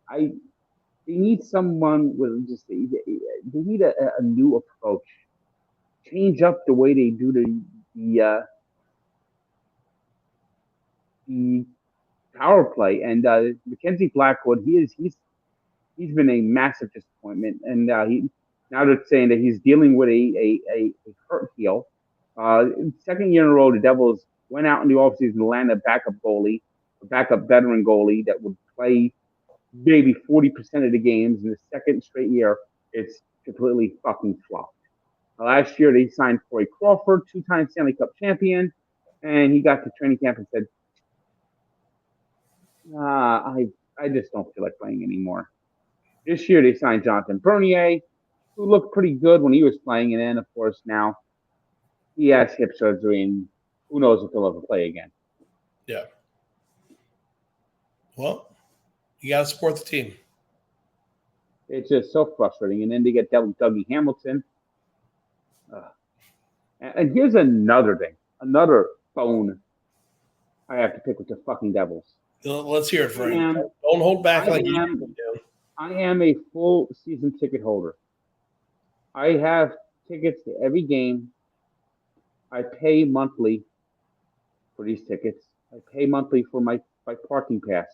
I they need someone with just they need a new approach. Change up the way they do the power play. And Mackenzie Blackwood, he's been a massive disappointment, and he now they're saying that he's dealing with a hurt heel. Second year in a row, the Devils went out in the offseason to land a backup goalie, a backup veteran goalie that would play maybe 40% of the games. In the second straight year, it's completely fucking flopped. Last year, they signed Corey Crawford, two-time Stanley Cup champion, and he got to training camp and said, I just don't feel like playing anymore. This year, they signed Jonathan Bernier, who looked pretty good when he was playing, and then, of course, now he has hip surgery, and who knows if he'll ever play again. Yeah. Well, you got to support the team. It's just so frustrating. And then they get Dougie Hamilton. And here's another thing, another bone I have to pick with the fucking Devils. Let's hear it, Frank. Don't hold back like you do. I am a full season ticket holder. I have tickets to every game. I pay monthly for these tickets. I pay monthly for my parking pass.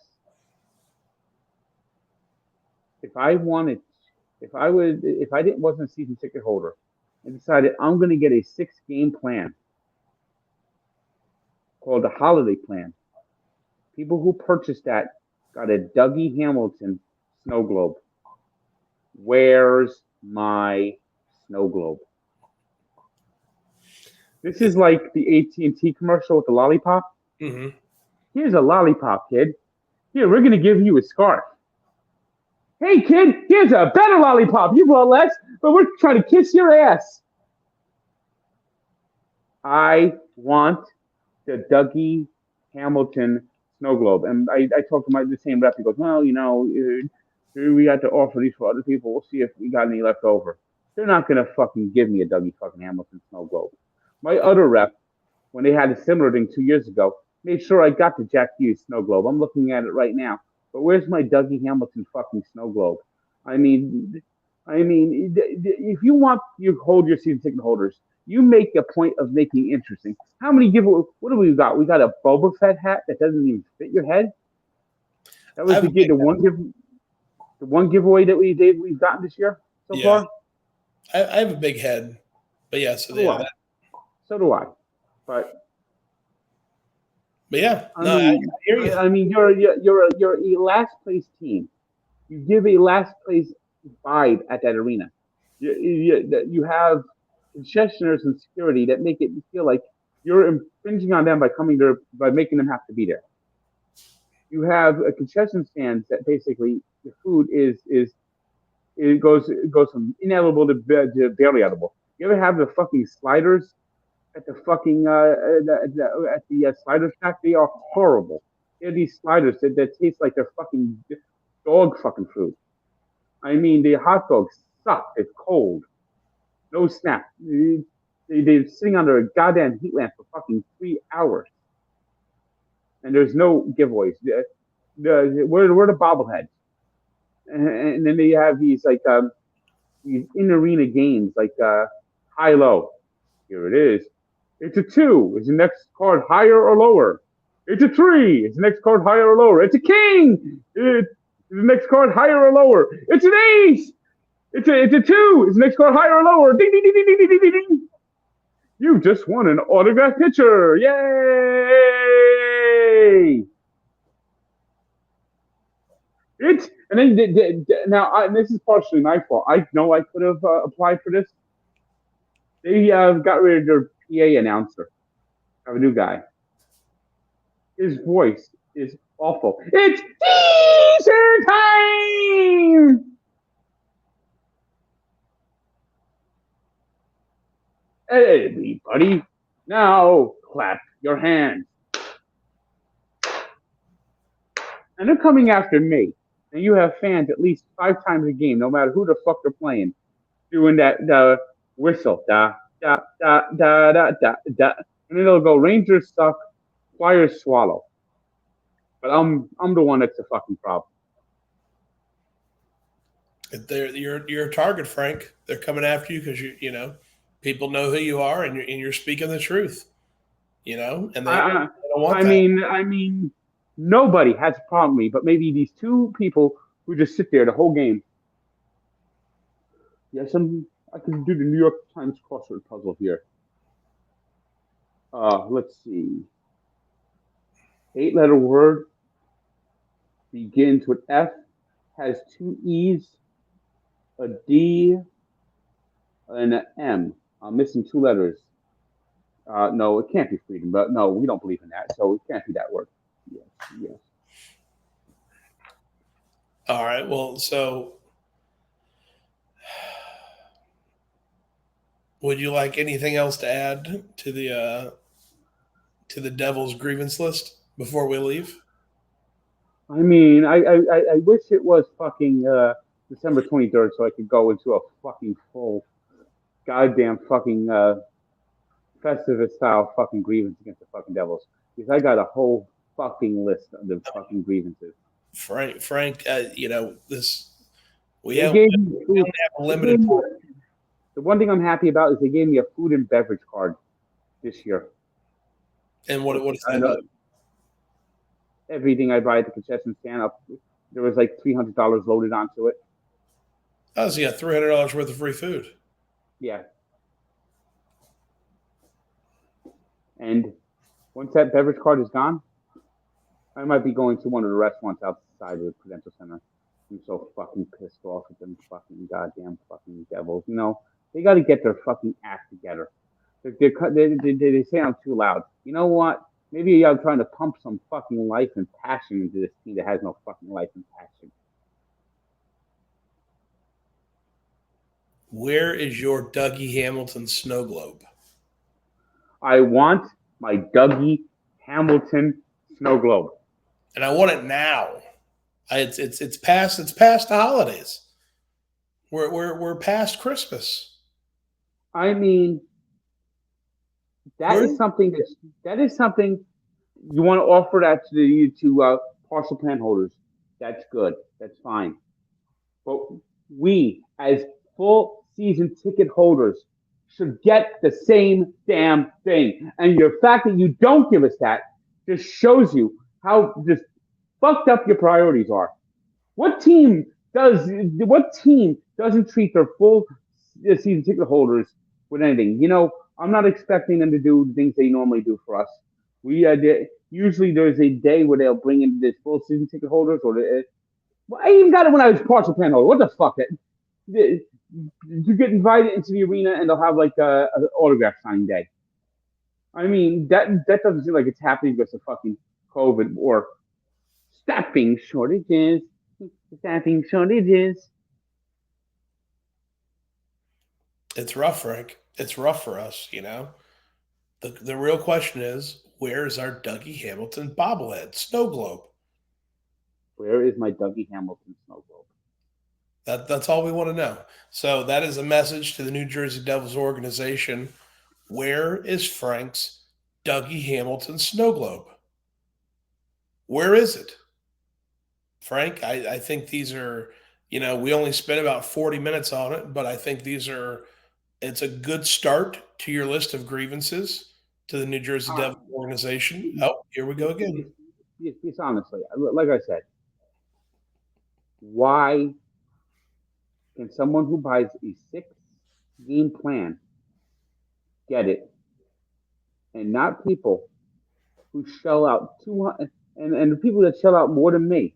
If I wasn't a season ticket holder, I decided I'm going to get a 6-game plan called the Holiday Plan. People who purchased that got a Dougie Hamilton Snowglobe. Where's my Snowglobe? This is like the AT&T commercial with the lollipop. Mm-hmm. Here's a lollipop, kid. Here, we're going to give you a scarf. Hey, kid, here's a better lollipop. You brought less, but we're trying to kiss your ass. I want the Dougie Hamilton Snowglobe. And I talked to the same rep. He goes, well, we got to offer these for other people. We'll see if we got any left over. They're not going to fucking give me a Dougie fucking Hamilton Snowglobe. My other rep, when they had a similar thing 2 years ago, made sure I got the Jack Hughes Snowglobe. I'm looking at it right now. But where's my Dougie Hamilton fucking Snowglobe? I mean, if you want you hold your season ticket holders, you make a point of making it interesting. How many giveaways? What do we got? We got a Boba Fett hat that doesn't even fit your head. That was the one giveaway that we've gotten this year so far. I have a big head, but yeah, so do I. But yeah, I hear you. I mean, you're a last place team. You give a last place vibe at that arena. You have concessionaires and security that make it feel like you're infringing on them by coming there, by making them have to be there. You have a concession stands that basically the food it goes from inedible to barely edible. You ever have the fucking sliders at the fucking at the slider shack? They are horrible. They're these sliders that taste like they're fucking dog fucking food. I mean, the hot dogs suck. It's cold. No snap. They're sitting under a goddamn heat lamp for fucking 3 hours. And there's no giveaways. Where are the bobbleheads? And then they have these like these in arena games like high low. Here it is. It's a 2. Is the next card higher or lower? It's a 3. Is the next card higher or lower? It's a king. Is the next card higher or lower? It's an ace. It's a 2. Is the next card higher or lower? Ding ding ding ding ding ding ding ding. You just won an autographed picture. Yay! And then now this is partially my fault. I know I could have applied for this. They got rid of their PA announcer. I have a new guy. His voice is awful. It's teaser time! Everybody, now clap your hands. And they're coming after me. And you have fans at least 5 times a game, no matter who the fuck they're playing, doing that whistle, da da da da da da da. and then they'll go Rangers suck, Flyers swallow. But I'm the one that's the fucking problem. You're a target, Frank. They're coming after you because people know who you are and you're speaking the truth. And they don't want I that. mean, nobody has a problem with me, but maybe these two people who just sit there the whole game. Yes, I can do the New York Times crossword puzzle here. Let's see. 8-letter word begins with F, has 2 E's, a D, and an M. I'm missing 2 letters. No, it can't be freedom, but no, we don't believe in that, so it can't be that word. Yes. All right. Well, so would you like anything else to add to the Devils grievance list before we leave? I mean, I wish it was fucking December 23rd so I could go into a fucking full goddamn fucking festive style fucking grievance against the fucking Devils. Because I got a whole fucking list of the fucking grievances. Frank, this we They have, gave we me food. only have a limited time. The one thing I'm happy about is they gave me a food and beverage card this year. And what is I that? know everything I buy at the concession stand up, there was like $300 loaded onto it. Oh, so you got $300 worth of free food. Yeah. And once that beverage card is gone, I might be going to one of the restaurants outside of the Prudential Center. I'm so fucking pissed off at them fucking goddamn fucking Devils. They got to get their fucking act together. They say I'm too loud. You know what? Maybe I'm trying to pump some fucking life and passion into this team that has no fucking life and passion. Where is your Dougie Hamilton Snowglobe? I want my Dougie Hamilton Snowglobe. And I want it now. It's past the holidays. We're past Christmas. I mean, that is something you want to offer that to partial plan holders. That's good. That's fine. But we, as full season ticket holders, should get the same damn thing. And the fact that you don't give us that just shows you how just fucked up your priorities are. What team doesn't treat their full season ticket holders with anything? I'm not expecting them to do the things they normally do for us. Usually there's a day where they'll bring in this full season ticket holders, I even got it when I was partial plan holder. What the fuck? You get invited into the arena and they'll have like an autograph signing day. I mean, that doesn't seem like it's happening because of fucking COVID or staffing shortages. It's rough, Frank. It's rough for us, The real question is, where is our Dougie Hamilton bobblehead Snowglobe? Where is my Dougie Hamilton Snowglobe? That's all we want to know. So that is a message to the New Jersey Devils organization. Where is Frank's Dougie Hamilton Snowglobe? Where is it? Frank, I think these are, we only spent about 40 minutes on it, but I think it's a good start to your list of grievances to the New Jersey Devils organization. Oh, here we go again. Just honestly, like I said, why can someone who buys a 6-game plan get it, and not people who shell out 200 and the people that shell out more than me?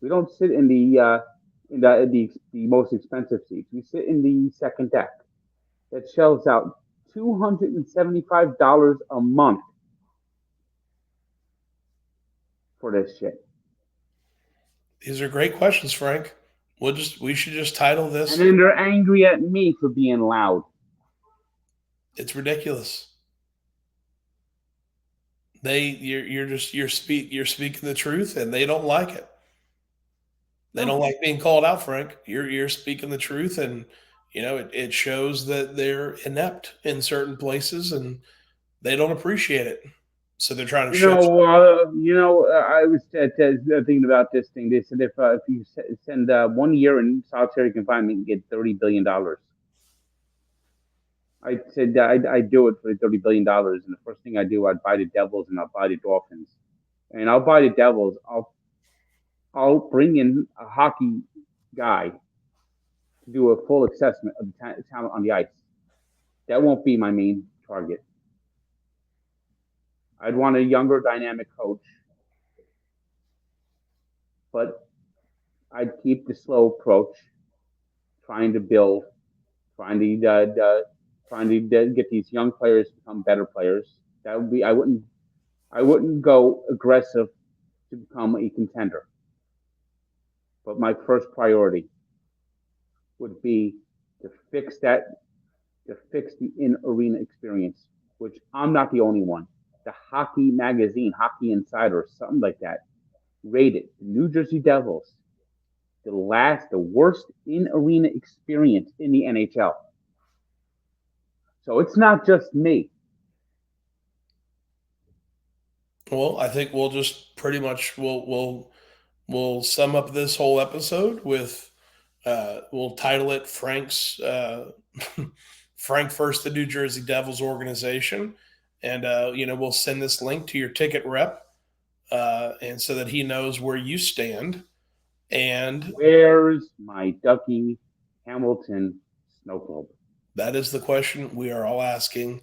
We don't sit in the most expensive seats. We sit in the second deck. That shells out $275 a month for this shit. These are great questions, Frank. We should just title this. And then they're angry at me for being loud. It's ridiculous. You're speaking the truth, and they don't like it. They don't like being called out, Frank. You're speaking the truth, and it shows that they're inept in certain places, and They don't appreciate it, so they're trying to You shut. know, I was thinking about this thing. They said if you send 1 year in solitary confinement, you get $30 billion. I said I'd do it for the $30 billion, and the first thing I do, I'd buy the Devils and I'll buy the Dolphins, and I'll buy the Devils. I'll bring in a hockey guy to do a full assessment of the talent on the ice. That won't be my main target. I'd want a younger, dynamic coach, but I'd keep the slow approach, trying to build, trying to get these young players to become better players. That would be I wouldn't go aggressive to become a contender. But my first priority would be to fix the in arena experience, which I'm not the only one. The hockey magazine, Hockey Insider, or something like that, rated the New Jersey Devils the worst in arena experience in the NHL. So it's not just me. Well, I think we'll just pretty much we'll sum up this whole episode with we'll title it Frank's Frank First, the New Jersey Devils organization, and we'll send this link to your ticket rep, and so that he knows where you stand. And where's my Dougie Hamilton Snowglobe? That is the question we are all asking.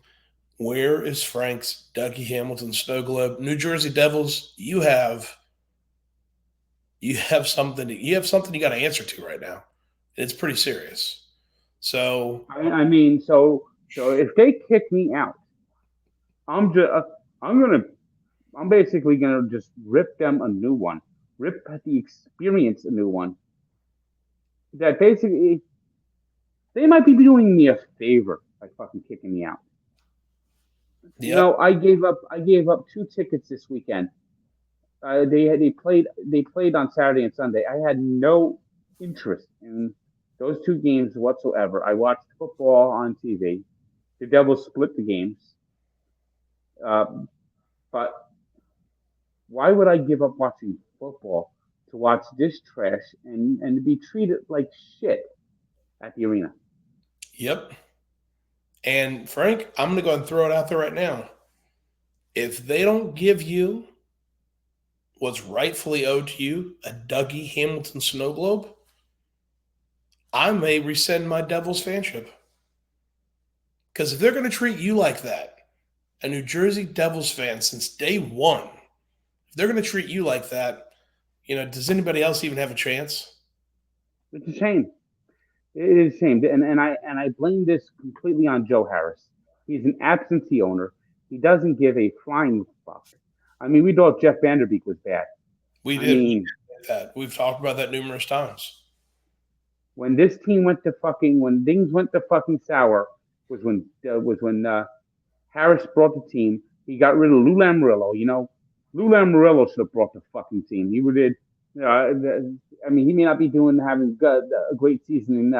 Where is Frank's Dougie Hamilton Snowglobe? New Jersey Devils, you have something you got to answer to right now. It's pretty serious. So I mean, so if they kick me out, I'm basically gonna just rip them a new one, rip the experience a new one. That basically they might be doing me a favor by fucking kicking me out. Yep. I gave up 2 tickets this weekend. They played on Saturday and Sunday. I had no interest in those 2 games whatsoever. I watched football on TV. The Devils split the games. But why would I give up watching football to watch this trash and to be treated like shit at the arena? Yep. And Frank, I'm going to go ahead and throw it out there right now. If they don't give you what's rightfully owed to you, a Dougie Hamilton Snowglobe, I may rescind my Devils fanship. Because if they're going to treat you like that, a New Jersey Devils fan since day one, if they're going to treat you like that, does anybody else even have a chance? It's a shame. It is a shame, and I blame this completely on Joe Harris. He's an absentee owner. He doesn't give a flying fuck. I mean, we thought Jeff Vanderbeek was bad. We did. We've talked about that numerous times. When things went to fucking sour was when Harris brought the team. He got rid of Lou Lamoriello. Lou Lamoriello should have brought the fucking team. He did. I mean, he may not be having a great season in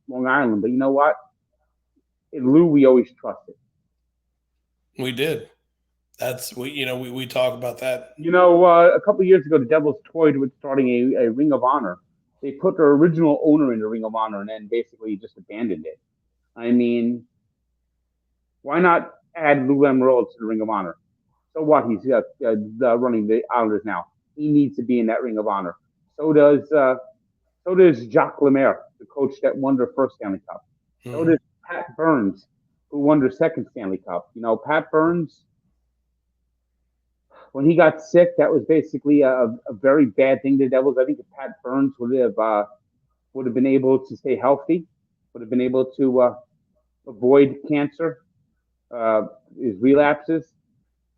Long Island, but you know what? In Lou, we always trusted. We did. We talk about that. A couple of years ago, the Devils toyed with starting a Ring of Honor. They put their original owner in the Ring of Honor and then basically just abandoned it. I mean, why not add Lou Lamoriello to the Ring of Honor? So what? He's running the Islanders now. He needs to be in that Ring of Honor. So does Jacques Lemaire, the coach that won their first Stanley Cup. So does Pat Burns, who won their second Stanley Cup. Pat Burns, when he got sick, that was basically a very bad thing to the Devils. I think if Pat Burns would have been able to stay healthy, would have been able to avoid cancer, his relapses,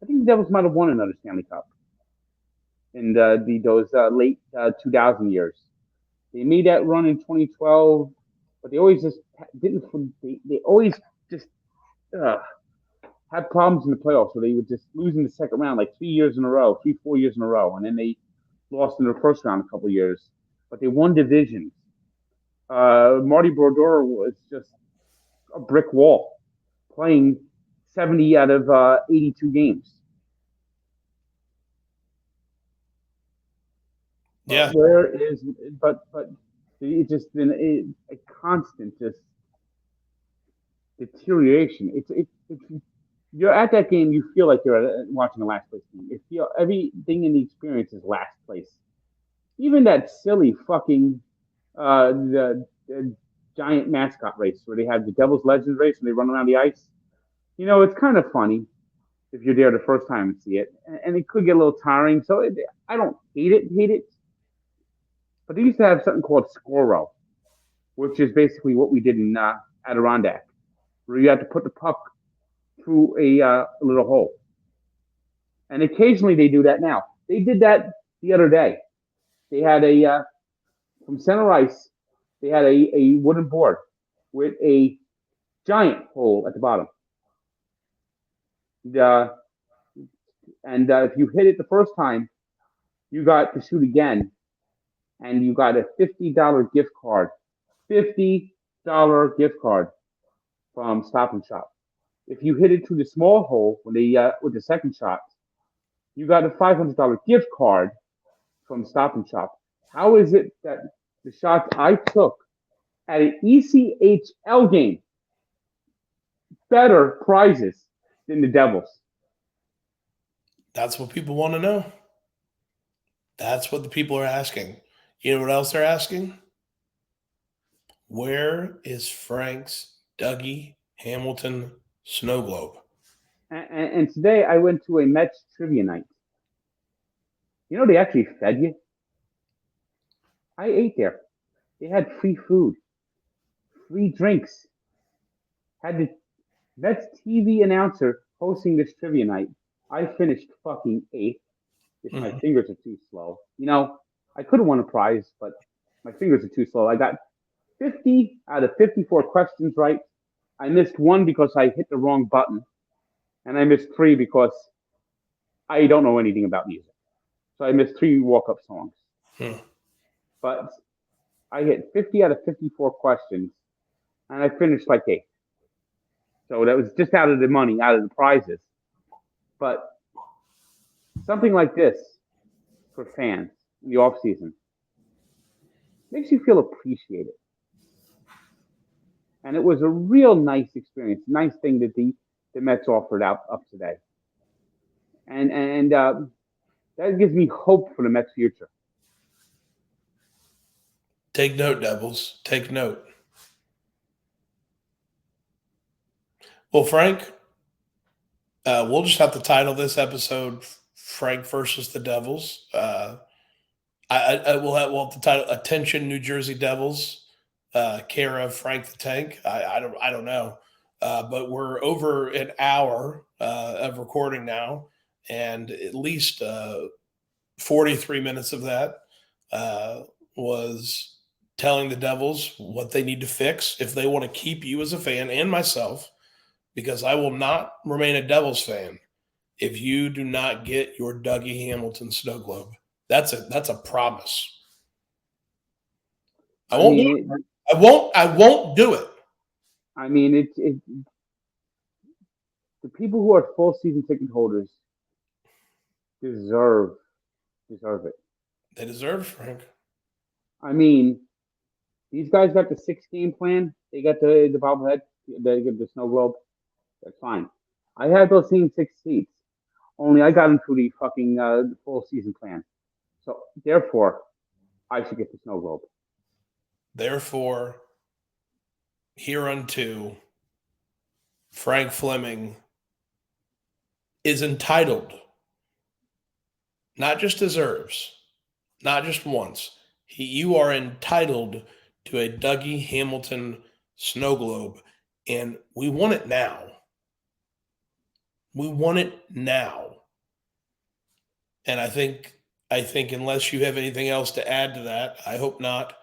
I think the Devils might have won another Stanley Cup in those late 2000 years. They made that run in 2012, but they always just didn't. They always just had problems in the playoffs, so they would just lose in the second round like 4 years in a row, and then they lost in the first round a couple of years. But they won divisions. Marty Brodeur was just a brick wall, playing 70 out of 82 games. Yeah. But it's just been a constant just deterioration. It's you're at that game, you feel like you're watching a last place game. Everything in the experience is last place. Even that silly fucking the giant mascot race where they have the Devil's Legends race and they run around the ice. It's kind of funny if you're there the first time and see it, and it could get a little tiring. So I don't hate it, but they used to have something called Score, which is basically what we did in Adirondack, where you had to put the puck through a little hole. And occasionally they do that now. They did that the other day. They had from center ice, they had a wooden board with a giant hole at the bottom. And if you hit it the first time, you got to shoot again, and you got a $50 gift card. $50 gift card from Stop and Shop. If you hit it through the small hole with the second shot, you got a $500 gift card from Stop and Shop. How is it that the shots I took at an ECHL game better prizes than the Devils? That's what people want to know. That's what the people are asking. You know what else they're asking? Where is Frank's Dougie Hamilton Snowglobe? And today I went to a Mets trivia night. They actually fed you. I ate there. They had free food, free drinks. Had the Mets TV announcer hosting this trivia night. I finished fucking eighth. If my fingers are too slow. I could have won a prize, but my fingers are too slow. I got 50 out of 54 questions right. I missed one because I hit the wrong button. And I missed 3 because I don't know anything about music. So I missed 3 walk-up songs. But I hit 50 out of 54 questions, and I finished like 8th. So that was just out of the money, out of the prizes. But something like this for fans in the off-season makes you feel appreciated. And it was a real nice experience, nice thing that the Mets offered up today. And that gives me hope for the Mets' future. Take note, Devils. Take note. Well, Frank, we'll just have to title this episode Frank versus the Devils. We'll have the title Attention New Jersey Devils, care of Frank the Tank. I don't know. But we're over an hour of recording now, and at least 43 minutes of that was telling the Devils what they need to fix if they want to keep you as a fan and myself, because I will not remain a Devils fan if you do not get your Dougie Hamilton Snowglobe. That's a promise. I won't do it. I mean, it the people who are full season ticket holders deserve it. They deserve it, Frank. I mean, these guys got the 6-game plan. They got the bobblehead. They get the snow globe. That's fine. I had those same 6 seats. Only I got them through the fucking full season plan. So therefore, I should get the snow globe. Therefore, hereunto, Frank Fleming is entitled, not just deserves, not just once. You are entitled to a Dougie Hamilton Snow Globe, and we want it now. We want it now. And I think unless you have anything else to add to that, I hope not.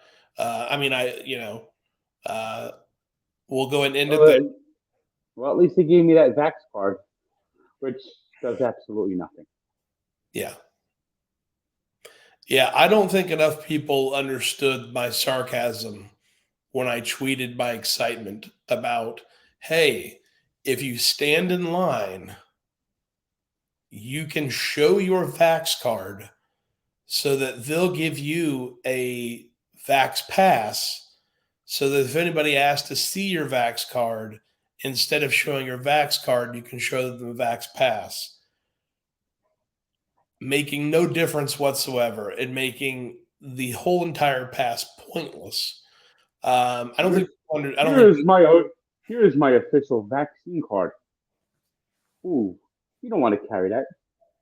We'll go and end it there. Well, at least they gave me that Vax card, which does absolutely nothing. Yeah. Yeah, I don't think enough people understood my sarcasm when I tweeted my excitement about, hey, if you stand in line, you can show your Vax card so that they'll give you a Vax pass so that if anybody asks to see your Vax card, instead of showing your Vax card, you can show them the Vax pass, making no difference whatsoever and making the whole entire pass pointless. I don't think. Here's my official vaccine card. Ooh, you don't want to carry that.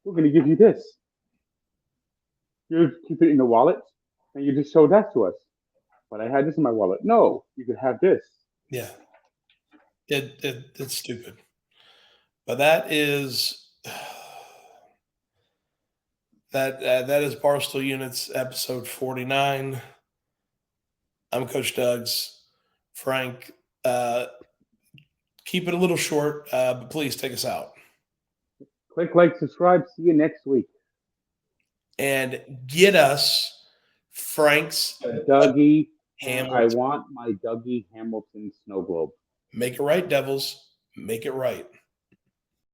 We're going to give you this. You keep it in the wallet, and you just show that to us. But I had this in my wallet. No, you could have this. Yeah, it's stupid. But that is that is Barstool Units episode 49. I'm Coach Doug's. Frank, keep it a little short, but please take us out. Click like, subscribe. See you next week. And get us Frank's Dougie Hamilton. I want my Dougie Hamilton Snowglobe. Make it right, Devils. Make it right.